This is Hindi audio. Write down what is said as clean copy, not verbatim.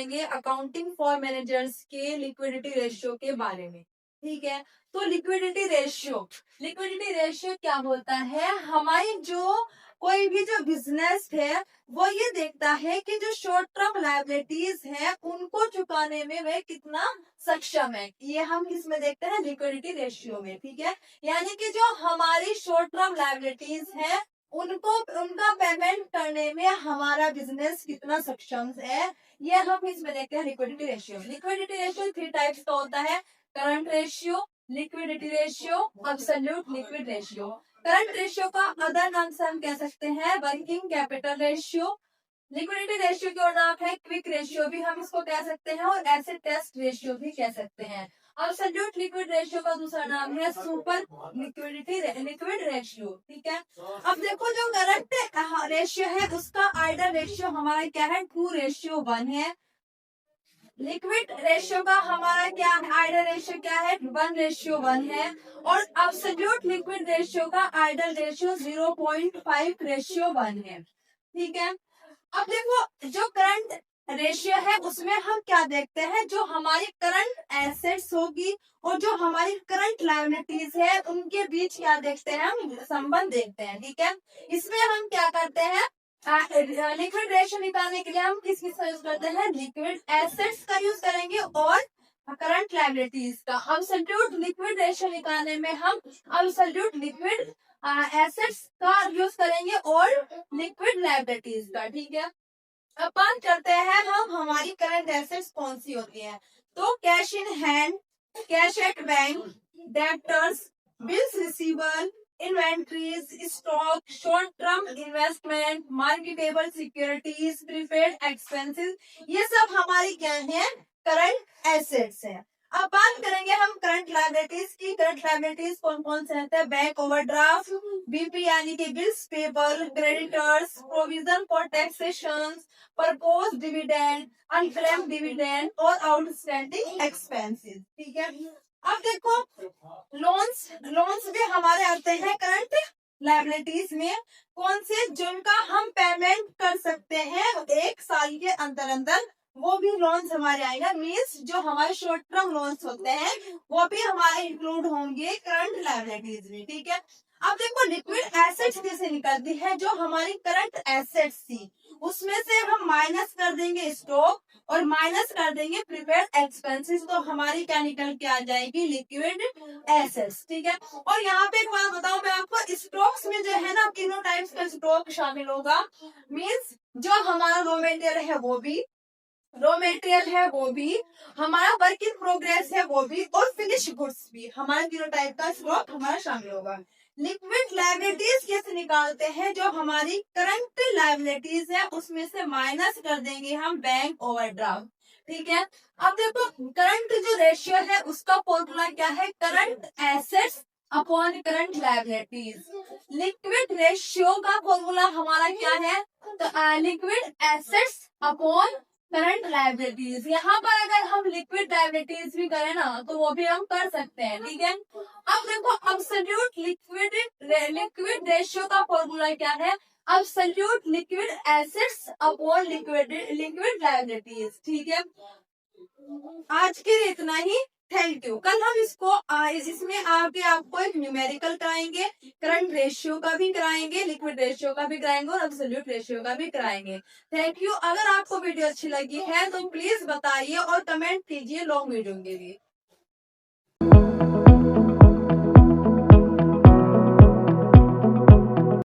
करेंगे अकाउंटिंग फॉर मैनेजर्स के लिक्विडिटी रेशियो के बारे में। ठीक है, तो लिक्विडिटी रेशियो क्या बोलता है, हमारी जो कोई भी जो बिजनेस है वो ये देखता है कि जो शॉर्ट टर्म लायबिलिटीज है उनको चुकाने में वह कितना सक्षम है। ये हम किसमें देखते हैं, लिक्विडिटी रेशियो में। ठीक है, यानी कि जो हमारी शॉर्ट टर्म लायबिलिटीज है उनको उनका पेमेंट करने में हमारा बिजनेस कितना सक्षम है, ये हम इसमें देखते हैं liquidity ratio. Liquidity ratio 3 types का होता है, current ratio, liquidity ratio, absolute liquid ratio. Current ratio का अदर नाम से हम कह सकते हैं working capital ratio. Liquidity ratio की और नाम है क्विक रेशियो भी हम इसको कह सकते हैं, और एसिड टेस्ट रेशियो भी कह सकते हैं। एब्सोल्यूट लिक्विड रेशियो का दूसरा नाम है सुपर लिक्विड रेशियो। ठीक है, अब देखो जो करंट रेशियो है उसका आइडल रेशियो हमारा क्या है, 2:1 है। लिक्विड रेशियो का हमारा क्या आइडल रेशियो क्या है, 1:1 है। और एब्सोल्यूट लिक्विड रेशियो का आइडल रेशियो 0.5:1 है। ठीक है, अब देखो जो करंट रेशियो है उसमें हम क्या देखते हैं, जो हमारी करंट एसेट्स होगी और जो हमारी करंट लायबिलिटीज है उनके बीच क्या देखते हैं, हम संबंध देखते हैं। ठीक है, इसमें हम क्या करते हैं, लिक्विड रेशियो निकालने के लिए हम किस का यूज करते हैं, लिक्विड एसेट्स का यूज करेंगे और करंट लायबिलिटीज का। एब्सोल्यूट लिक्विड रेशियो निकालने में हम एब्सोल्यूट लिक्विड एसेट्स का यूज करेंगे और लिक्विड लायबिलिटीज का। ठीक है, अब बात करते हैं हम हमारी करंट एसेट्स कौन सी होती है, तो cash in hand, cash at bank, debtors, bills receivable, inventories, stock, short term investment, marketable securities, prepaid expenses, ये सब हमारी क्या है, करंट एसेट्स है। अब बात करेंगे हम करंट लायबिलिटीज की। करंट लायबिलिटीज कौन कौन से रहते हैं, बैंक ओवरड्राफ्ट, बीपी यानी कि bills payable, creditors, provision for taxation, propose dividend, unclaimed dividend और आउटस्टैंडिंग एक्सपेंसेस। ठीक है, अब देखो लोन्स भी हमारे आते हैं करंट लायबिलिटीज में, कौन से, जिनका हम पेमेंट कर सकते हैं 1 साल के अंदर अंदर, वो भी लोन्स हमारे आएगा। मीन्स जो हमारे शॉर्ट टर्म लोन्स होते हैं वो भी हमारे इंक्लूड होंगे करंट लायबिलिटीज में। ठीक है, अब देखो लिक्विड एसेट्स कैसे निकलती है, जो हमारी करंट एसेट्स थी उसमें से हम माइनस कर देंगे स्टॉक और माइनस कर देंगे प्रीपेड एक्सपेंसेस, तो हमारी क्या निकल के आ जाएगी, लिक्विड एसेट्स। ठीक है, और यहाँ पे एक बात बताऊं मैं आपको, स्टॉक्स में जो है ना तीनों टाइप्स का स्टॉक शामिल होगा। मीन्स जो हमारा रॉ मटेरियल है वो भी, हमारा वर्क इन प्रोग्रेस है वो भी, और फिनिश गुड्स भी, हमारा तीनों टाइप का स्टॉक हमारा शामिल होगा। लिक्विड लायबिलिटीज कैसे निकालते हैं, जो हमारी करंट लायबिलिटीज है उसमें से माइनस कर देंगे हम बैंक ओवरड्राफ्ट। ठीक है, अब देखो करंट जो रेशियो है उसका फॉर्मूला क्या है, current assets upon current liabilities. Liquid ratio का फॉर्मूला हमारा क्या है, तो liquid assets upon current liabilities. यहाँ पर अगर हम लिक्विड लायबिलिटीज भी करें ना तो वो भी हम कर सकते हैं। ठीक है, अब देखो एब्सोल्यूट लिक्विड रेशियो का फॉर्मूला क्या है, absolute liquid assets upon liquid liabilities. ठीक है, आज के लिए इतना ही। Thank you. कल हम इसमें आगे आपको एक न्यूमेरिकल कराएंगे, करंट रेशियो का भी कराएंगे, लिक्विड रेशियो का भी कराएंगे और एब्सोल्यूट रेशियो का भी कराएंगे। Thank you. अगर आपको वीडियो अच्छी लगी है तो प्लीज बताइए और कमेंट कीजिए लॉन्ग वीडियो के लिए।